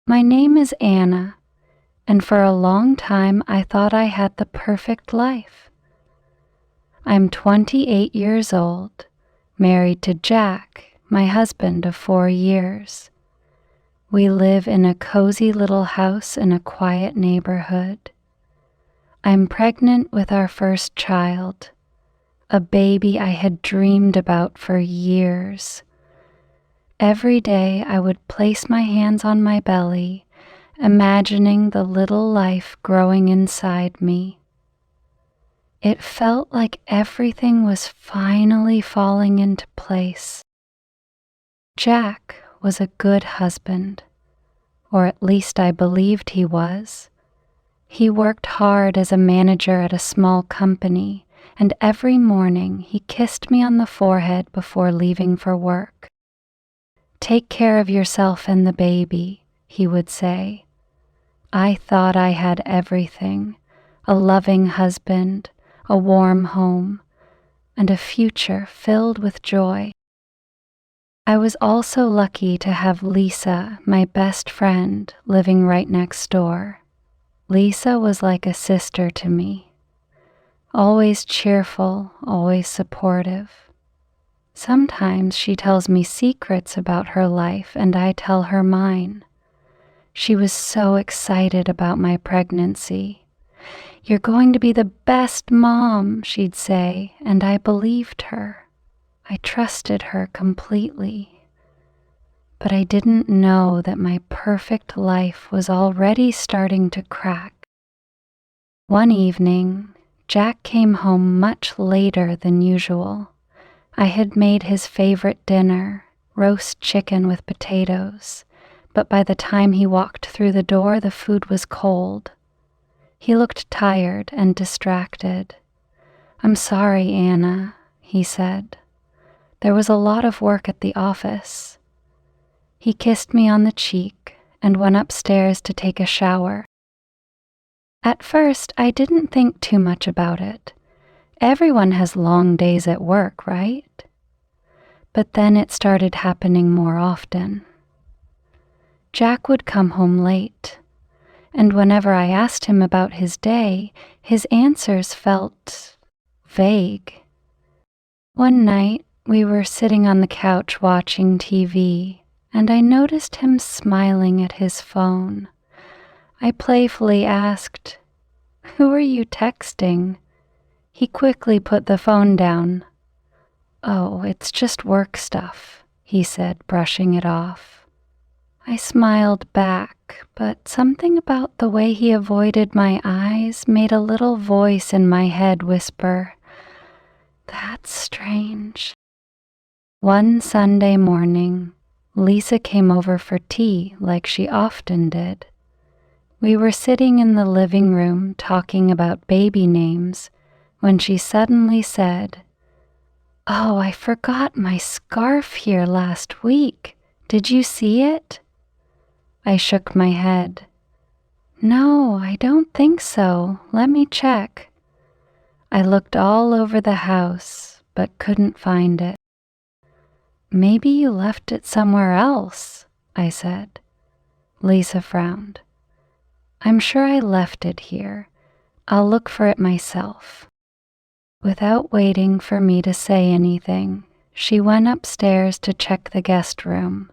My name is Anna, and for a long time I thought I had the perfect life. I'm 28 years old, married to Jack, my husband of 4 years. We live in a cozy little house in a quiet neighborhood. I'm pregnant with our first child, a baby I had dreamed about for years. Every day I would place my hands on my belly, imagining the little life growing inside me. It felt like everything was finally falling into place. Jack was a good husband, or at least I believed he was. He worked hard as a manager at a small company, and every morning he kissed me on the forehead before leaving for work. "Take care of yourself and the baby," he would say. I thought I had everything: a loving husband, a warm home, and a future filled with joy. I was also lucky to have Lisa, my best friend, living right next door. Lisa was like a sister to me, always cheerful, always supportive. Sometimes she tells me secrets about her life and I tell her mine. She was so excited about my pregnancy. "You're going to be the best mom," she'd say, and I believed her. I trusted her completely. But I didn't know that my perfect life was already starting to crack. One evening, Jack came home much later than usual. I had made his favorite dinner, roast chicken with potatoes, but by the time he walked through the door, the food was cold. He looked tired and distracted. "I'm sorry, Anna," he said. "There was a lot of work at the office." He kissed me on the cheek and went upstairs to take a shower. At first, I didn't think too much about it. Everyone has long days at work, right? But then it started happening more often. Jack would come home late, and whenever I asked him about his day, his answers felt vague. One night, we were sitting on the couch watching TV, and I noticed him smiling at his phone. I playfully asked, "Who are you texting?" He quickly put the phone down. "Oh, it's just work stuff," he said, brushing it off. I smiled back, but something about the way he avoided my eyes made a little voice in my head whisper, "That's strange." One Sunday morning, Lisa came over for tea like she often did. We were sitting in the living room talking about baby names when she suddenly said, "Oh, I forgot my scarf here last week. Did you see it?" I shook my head. "No, I don't think so. Let me check." I looked all over the house, but couldn't find it. "Maybe you left it somewhere else," I said. Lisa frowned. "I'm sure I left it here. I'll look for it myself." Without waiting for me to say anything, she went upstairs to check the guest room.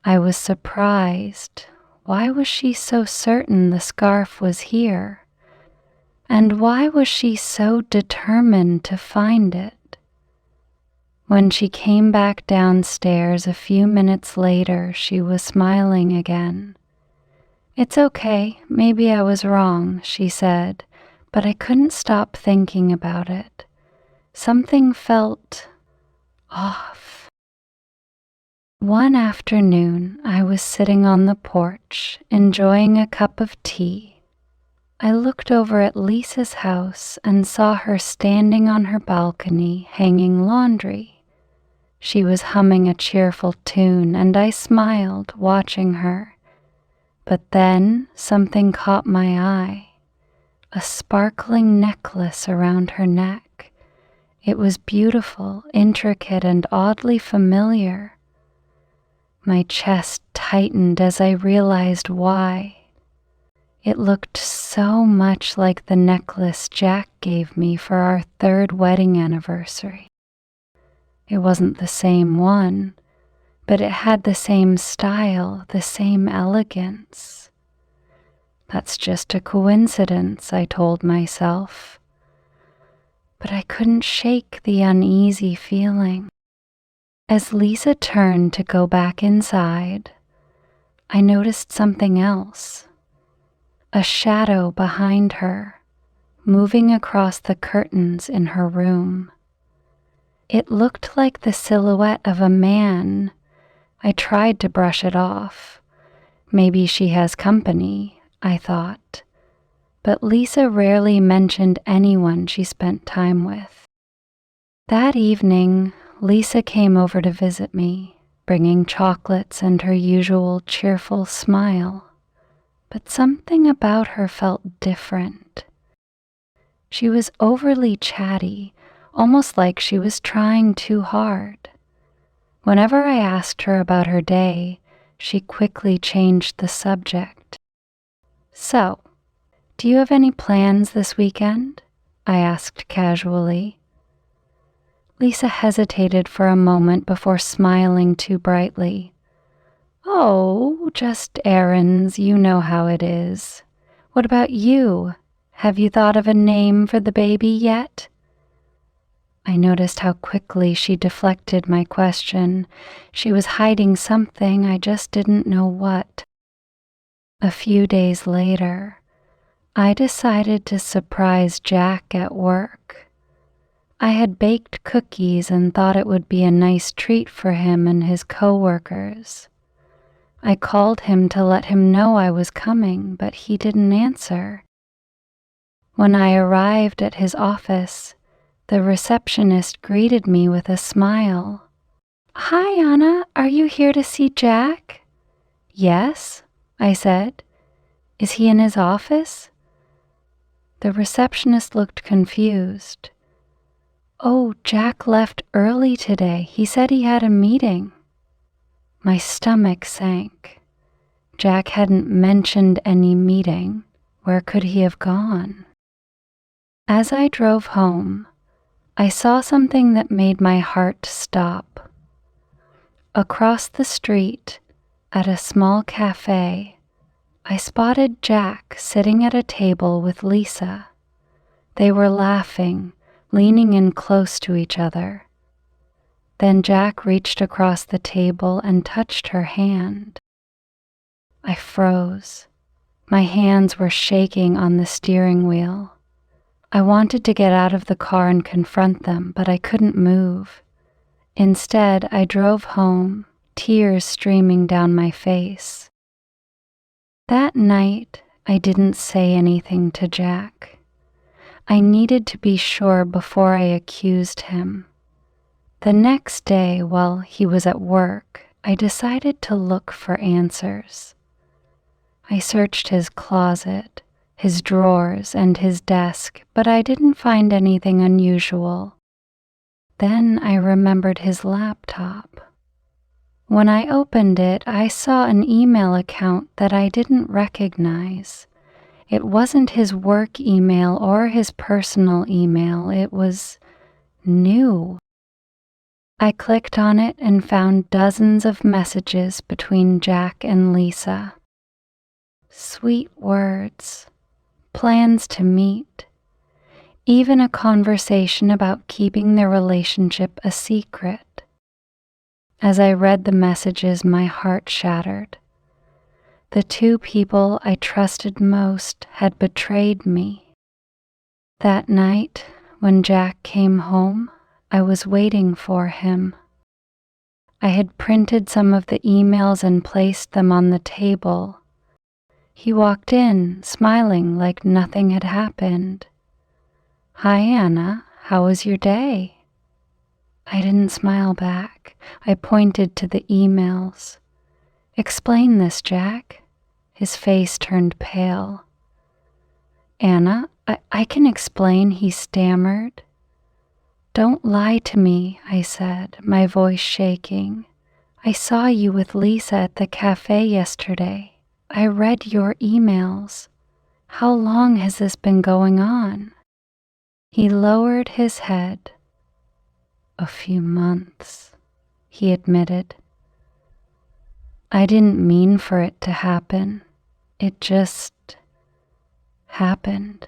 I was surprised. Why was she so certain the scarf was here? And why was she so determined to find it? When she came back downstairs a few minutes later, she was smiling again. "It's okay, maybe I was wrong," she said, but I couldn't stop thinking about it. Something felt off. One afternoon, I was sitting on the porch, enjoying a cup of tea. I looked over at Lisa's house and saw her standing on her balcony, hanging laundry. She was humming a cheerful tune, and I smiled, watching her. But then something caught my eye. A sparkling necklace around her neck. It was beautiful, intricate, and oddly familiar. My chest tightened as I realized why. It looked so much like the necklace Jack gave me for our 3rd wedding anniversary. It wasn't the same one, but it had the same style, the same elegance. That's just a coincidence, I told myself. But I couldn't shake the uneasy feeling. As Lisa turned to go back inside, I noticed something else. A shadow behind her, moving across the curtains in her room. It looked like the silhouette of a man. I tried to brush it off. Maybe she has company, I thought. But Lisa rarely mentioned anyone she spent time with. That evening, Lisa came over to visit me, bringing chocolates and her usual cheerful smile. But something about her felt different. She was overly chatty, almost like she was trying too hard. Whenever I asked her about her day, she quickly changed the subject. "So, do you have any plans this weekend?" I asked casually. Lisa hesitated for a moment before smiling too brightly. "Oh, just errands, you know how it is. What about you? Have you thought of a name for the baby yet?" I noticed how quickly she deflected my question. She was hiding something, I just didn't know what. A few days later, I decided to surprise Jack at work. I had baked cookies and thought it would be a nice treat for him and his coworkers. I called him to let him know I was coming, but he didn't answer. When I arrived at his office, the receptionist greeted me with a smile. "Hi, Anna, are you here to see Jack?" "Yes," I said. "Is he in his office?" The receptionist looked confused. "Oh, Jack left early today. He said he had a meeting." My stomach sank. Jack hadn't mentioned any meeting. Where could he have gone? As I drove home, I saw something that made my heart stop. Across the street, at a small cafe, I spotted Jack sitting at a table with Lisa. They were laughing, leaning in close to each other. Then Jack reached across the table and touched her hand. I froze. My hands were shaking on the steering wheel. I wanted to get out of the car and confront them, but I couldn't move. Instead, I drove home, tears streaming down my face. That night, I didn't say anything to Jack. I needed to be sure before I accused him. The next day, while he was at work, I decided to look for answers. I searched his closet, his drawers, and his desk, but I didn't find anything unusual. Then I remembered his laptop. When I opened it, I saw an email account that I didn't recognize. It wasn't his work email or his personal email. It was new. I clicked on it and found dozens of messages between Jack and Lisa. Sweet words, plans to meet, even a conversation about keeping their relationship a secret. As I read the messages, my heart shattered. The two people I trusted most had betrayed me. That night, when Jack came home, I was waiting for him. I had printed some of the emails and placed them on the table. He walked in, smiling like nothing had happened. "Hi, Anna. How was your day?" I didn't smile back. I pointed to the emails. "Explain this, Jack." His face turned pale. "Anna, I can explain," he stammered. "Don't lie to me," I said, my voice shaking. I saw you with Lisa at the cafe yesterday. I read your emails. How long has this been going on? He lowered his head. A few months, he admitted. I didn't mean for it to happen. It just happened.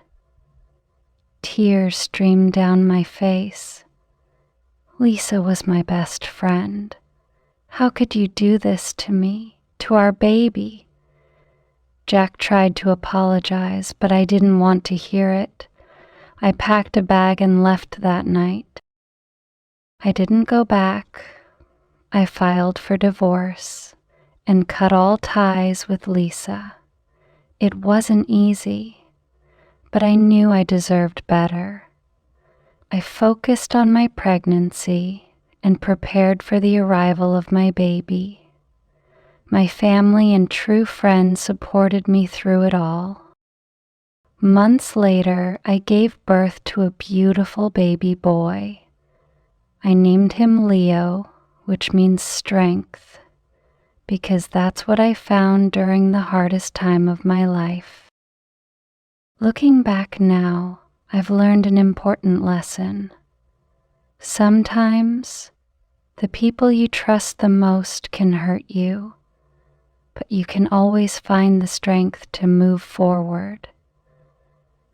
Tears streamed down my face. Lisa was my best friend. How could you do this to me, to our baby? Jack tried to apologize, but I didn't want to hear it. I packed a bag and left that night. I didn't go back. I filed for divorce and cut all ties with Lisa. It wasn't easy, but I knew I deserved better. I focused on my pregnancy and prepared for the arrival of my baby. My family and true friends supported me through it all. Months later, I gave birth to a beautiful baby boy. I named him Leo, which means strength, because that's what I found during the hardest time of my life. Looking back now, I've learned an important lesson. Sometimes, the people you trust the most can hurt you, but you can always find the strength to move forward.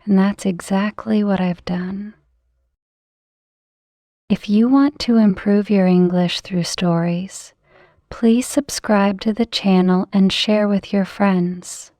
And that's exactly what I've done. If you want to improve your English through stories, please subscribe to the channel and share with your friends.